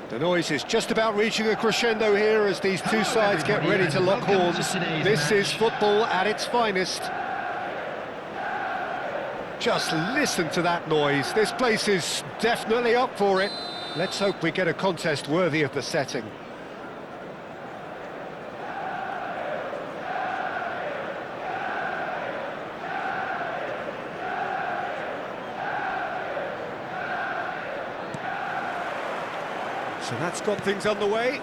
The noise is just about reaching a crescendo here as these two sides get ready to lock horns. This is football at its finest. Just listen to that noise. This place is definitely up for it. Let's hope we get a contest worthy of the setting. So that's got things underway.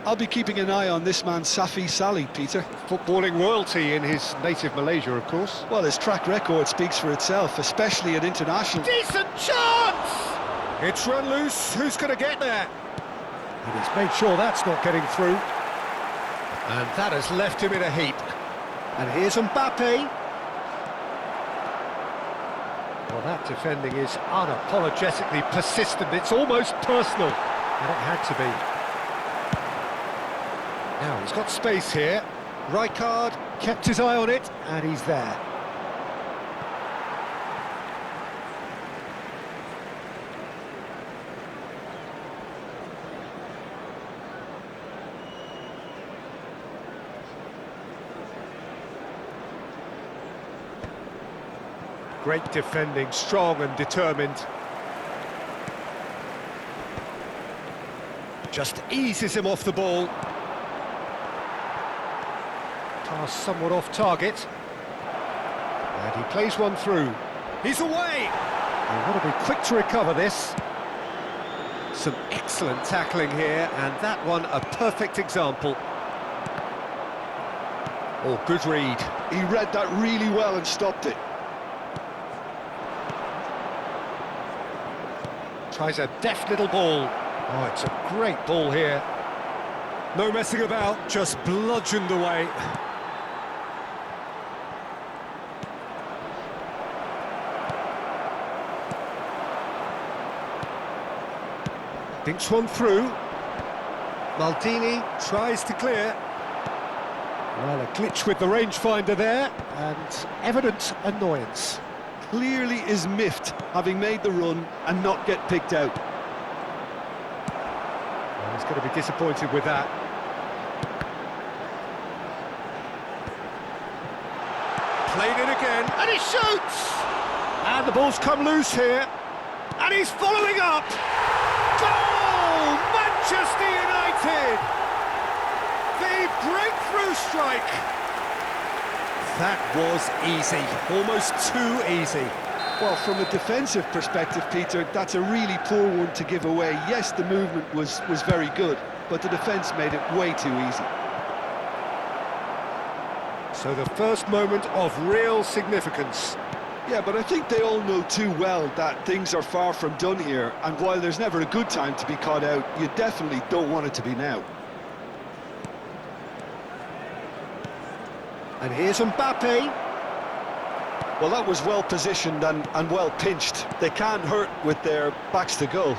I'll be keeping an eye on this man, Safi Salih, Peter. Footballing royalty in his native Malaysia, of course. Well, his track record speaks for itself, especially at international. Decent chance! It's run loose. Who's going to get there? And he's made sure that's not getting through. And that has left him in a heap. And here's Mbappe. Well, that defending is unapologetically persistent. It's almost personal. And it had to be. Now, he's got space here. Rijkaard kept his eye on it, and he's there. Great defending, strong and determined. Just eases him off the ball. Pass somewhat off target. And he plays one through. He's away! They want to be quick to recover this. Some excellent tackling here, and that one a perfect example. Oh, good read. He read that really well and stopped it. Tries a deft little ball. Oh, it's a great ball here. No messing about, just bludgeoned away. Dinks one through. Maldini tries to clear. Well, a glitch with the rangefinder there, and evident annoyance. Clearly is miffed, having made the run and not get picked out. Well, he's going to be disappointed with that. Played it again, and he shoots! And the ball's come loose here, and he's following up! Goal! Manchester United! The breakthrough strike! That was easy, almost too easy. Well, from a defensive perspective, Peter, that's a really poor one to give away. Yes, the movement was very good, but the defence made it way too easy. So the first moment of real significance. Yeah, but I think they all know too well that things are far from done here, and while there's never a good time to be caught out, you definitely don't want it to be now. And here's Mbappe. Well, that was well positioned and well pinched. They can't hurt with their backs to goal.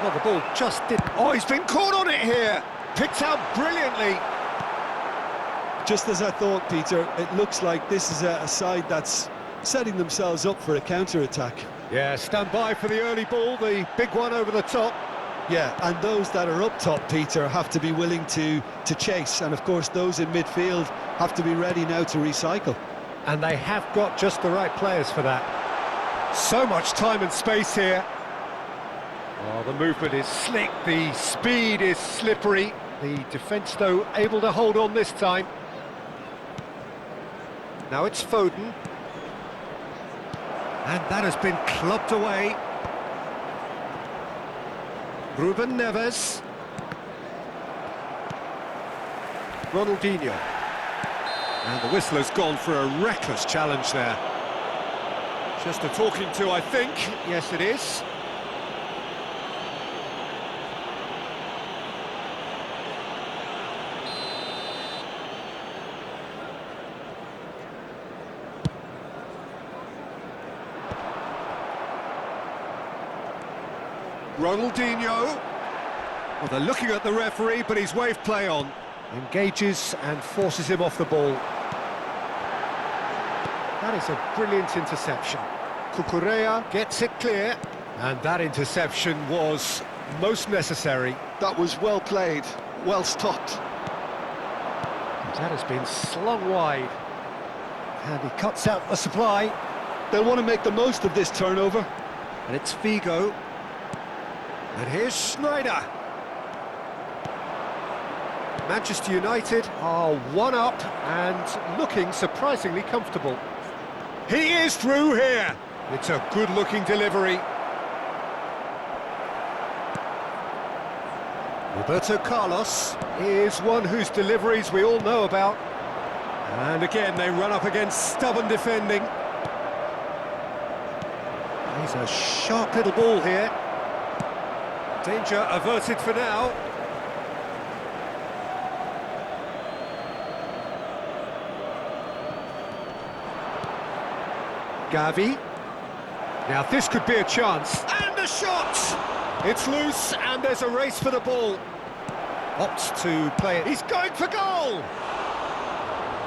Well, the ball just didn't... Oh, he's been caught on it here! Picked out brilliantly. Just as I thought, Peter, it looks like this is a side that's setting themselves up for a counter-attack. Yeah, stand by for the early ball, the big one over the top. Yeah, and those that are up top, Peter, have to be willing to chase. And, of course, those in midfield have to be ready now to recycle. And they have got just the right players for that. So much time and space here. Oh, the movement is slick, the speed is slippery. The defence, though, able to hold on this time. Now it's Foden. And that has been clubbed away. Ruben Neves. Ronaldinho. And the whistle has gone for a reckless challenge there. Just a talking to, I think. Yes, it is. Ronaldinho. Well, they're looking at the referee, but he's waved play on. Engages and forces him off the ball. That is a brilliant interception. Cucurella gets it clear, and that interception was most necessary. That was well played, well stopped. That has been slung wide, and he cuts out the supply. They'll want to make the most of this turnover. And it's Figo. And here's Schneider. Manchester United are one up and looking surprisingly comfortable. He is through here. It's a good-looking delivery. Roberto Carlos is one whose deliveries we all know about. And again, they run up against stubborn defending. He's a sharp little ball here. Danger averted for now. Gavi. Now this could be a chance. And a shot! It's loose and there's a race for the ball. Opts to play it. He's going for goal!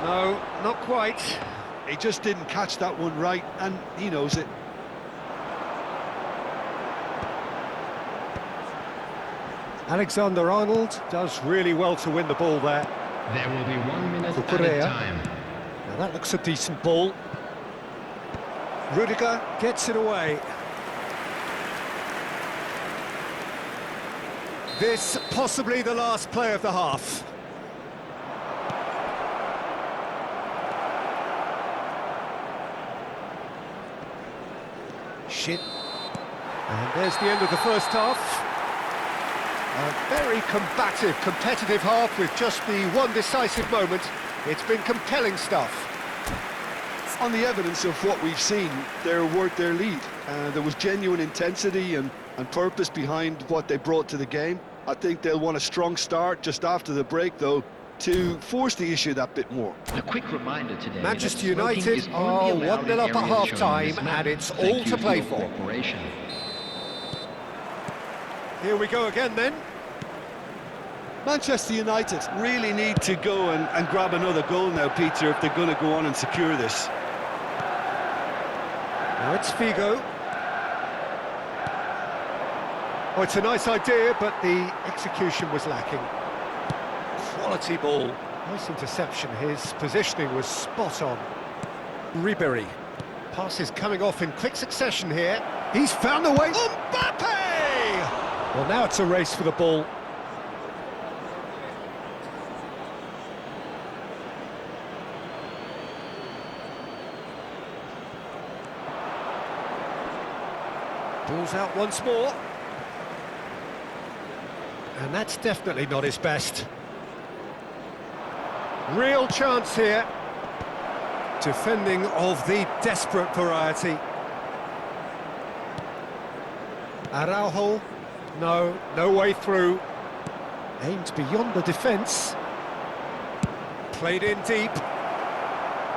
No, not quite. He just didn't catch that one right, and he knows it. Alexander-Arnold does really well to win the ball there. There will be 1 minute Cucurella. at a time. Now that looks a decent ball. Rudiger gets it away. This possibly the last play of the half. Shit. And there's the end of the first half. A very combative, competitive half with just the one decisive moment. It's been compelling stuff. On the evidence of what we've seen, they're worth their lead. There was genuine intensity and purpose behind what they brought to the game. I think they'll want a strong start just after the break, though, to force the issue that bit more. A quick reminder today. Manchester United are 1-0 up at half-time, and it's all to play for. Here we go again, then. Manchester United really need to go and grab another goal now, Peter, if they're going to go on and secure this. Now it's Figo. Oh, it's a nice idea, but the execution was lacking. Quality ball. Nice interception. His positioning was spot on. Ribéry. Passes coming off in quick succession here. He's found the way. Mbappe! Well, now it's a race for the ball. Ball's out once more. And that's definitely not his best. Real chance here. Defending of the desperate variety. Araujo. No way through. Aimed beyond the defence. Played in deep.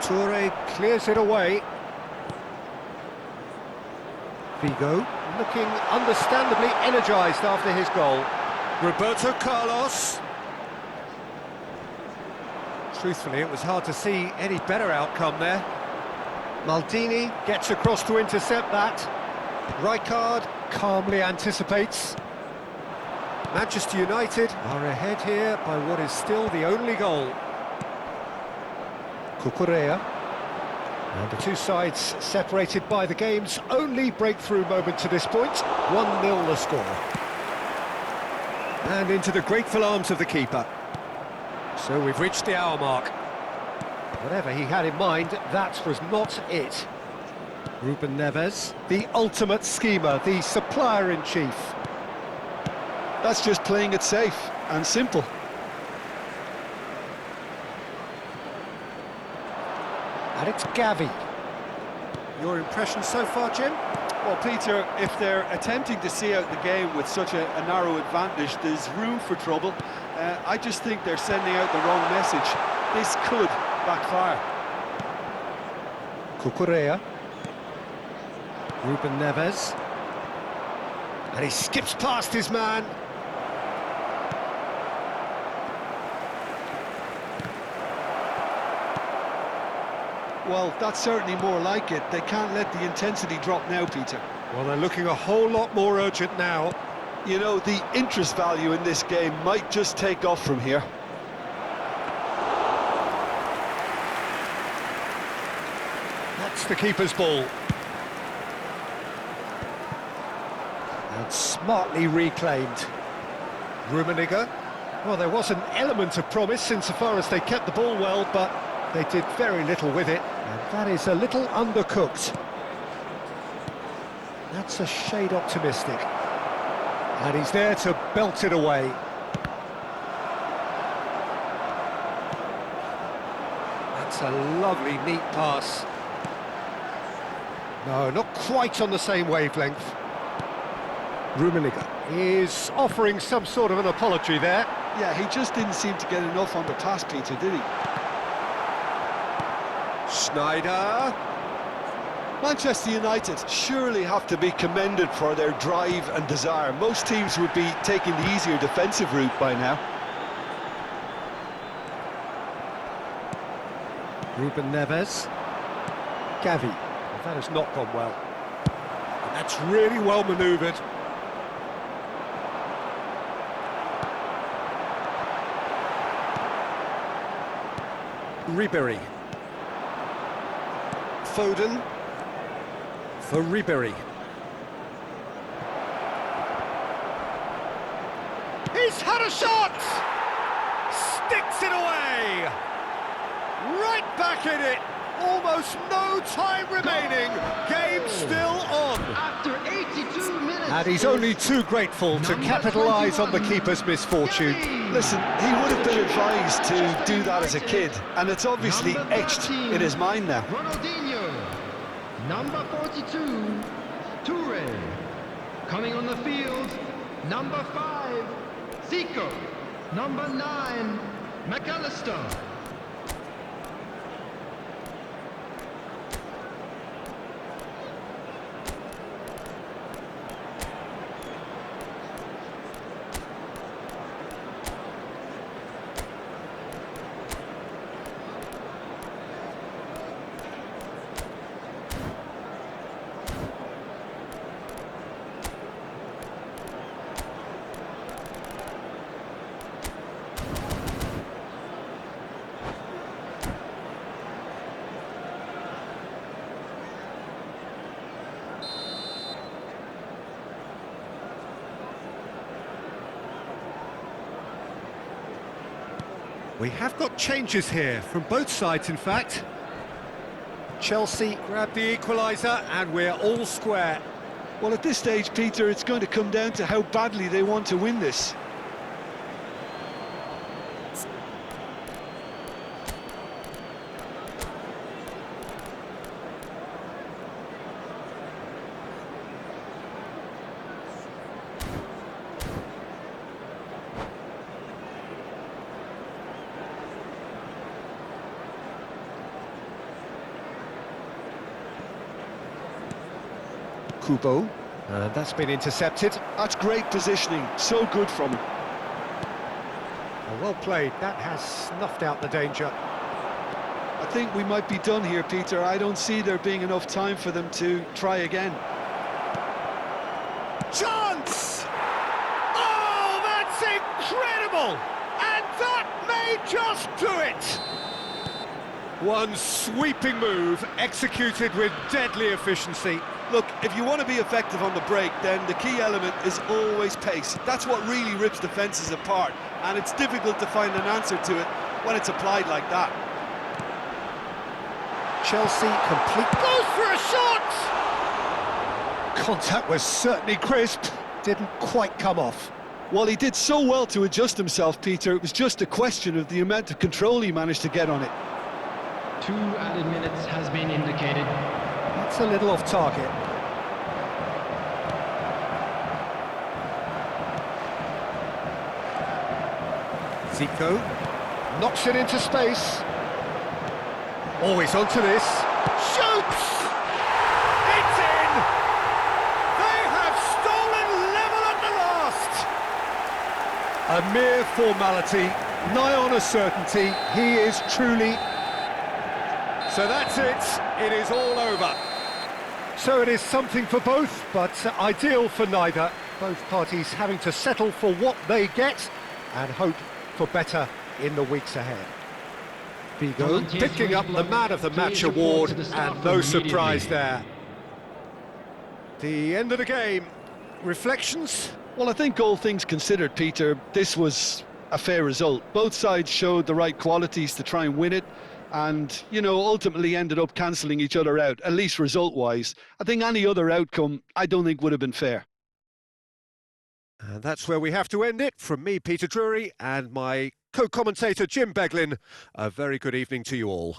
Toure clears it away. Figo looking understandably energised after his goal. Roberto Carlos. Truthfully, it was hard to see any better outcome there. Maldini gets across to intercept that. Rijkaard calmly anticipates. Manchester United are ahead here by what is still the only goal. Cucurella. And the two sides separated by the game's only breakthrough moment to this point. 1-0 the score. And into the grateful arms of the keeper. So we've reached the hour mark. Whatever he had in mind, that was not it. Ruben Neves, the ultimate schemer, the supplier-in-chief. That's just playing it safe and simple. And it's Gavi. Your impression so far, Jim? Well, Peter, if they're attempting to see out the game with such a narrow advantage, there's room for trouble. I just think they're sending out the wrong message. This could backfire. Cucurella. Ruben Neves. And he skips past his man. Well, that's certainly more like it. They can't let the intensity drop now, Peter. Well, they're looking a whole lot more urgent now. You know, the interest value in this game might just take off from here. That's the keeper's ball. And smartly reclaimed. Rummenigge. Well, there was an element of promise insofar as they kept the ball well, but they did very little with it, and that is a little undercooked. That's a shade optimistic. And he's there to belt it away. That's a lovely, neat pass. No, not quite on the same wavelength. Rummenigge is offering some sort of an apology there. Yeah, he just didn't seem to get enough on the pass, Peter, did he? Schneider. Manchester United surely have to be commended for their drive and desire. Most teams would be taking the easier defensive route by now. Ruben Neves. Gavi. Well, that has not gone well. And that's really well manoeuvred. Ribéry. Foden. For Ribéry. He's had a shot! Sticks it away! Right back in it! Almost no time remaining. Game still on. After 82 minutes. And he's only too grateful to capitalise on the keeper's misfortune. Listen, he would have been advised to do that as a kid, and it's obviously Number etched 13, in his mind now. Ronaldinho. Number 42, Toure. Coming on the field, number 5, Zico. Number 9, McAllister. We have got changes here, from both sides in fact. Chelsea grab the equaliser and we're all square. Well, at this stage, Peter, it's going to come down to how badly they want to win this. Kubo, and that's been intercepted. That's great positioning, so good from him. Well played, that has snuffed out the danger. I think we might be done here, Peter. I don't see there being enough time for them to try again. Chance! Oh, that's incredible! And that may just do it! One sweeping move, executed with deadly efficiency. Look, if you want to be effective on the break, then the key element is always pace. That's what really rips defences apart, and it's difficult to find an answer to it when it's applied like that. Chelsea complete. Goes for a shot! Contact was certainly crisp, didn't quite come off. Well, he did so well to adjust himself, Peter. It was just a question of the amount of control he managed to get on it. 2 added minutes has been indicated. That's a little off target. Zico knocks it into space. Always onto this. Shoots! It's in! They have stolen level at the last! A mere formality, nigh on a certainty. He is truly So that's it. It is all over. So it is something for both, but ideal for neither. Both parties having to settle for what they get and hope for better in the weeks ahead. Figo picking up the Man of the Match award, and no surprise there. The end of the game. Reflections? Well, I think all things considered, Peter, this was a fair result. Both sides showed the right qualities to try and win it, and, you know, ultimately ended up cancelling each other out, at least result-wise. I think any other outcome, I don't think would have been fair. And that's where we have to end it. From me, Peter Drury, and my co-commentator, Jim Beglin, a very good evening to you all.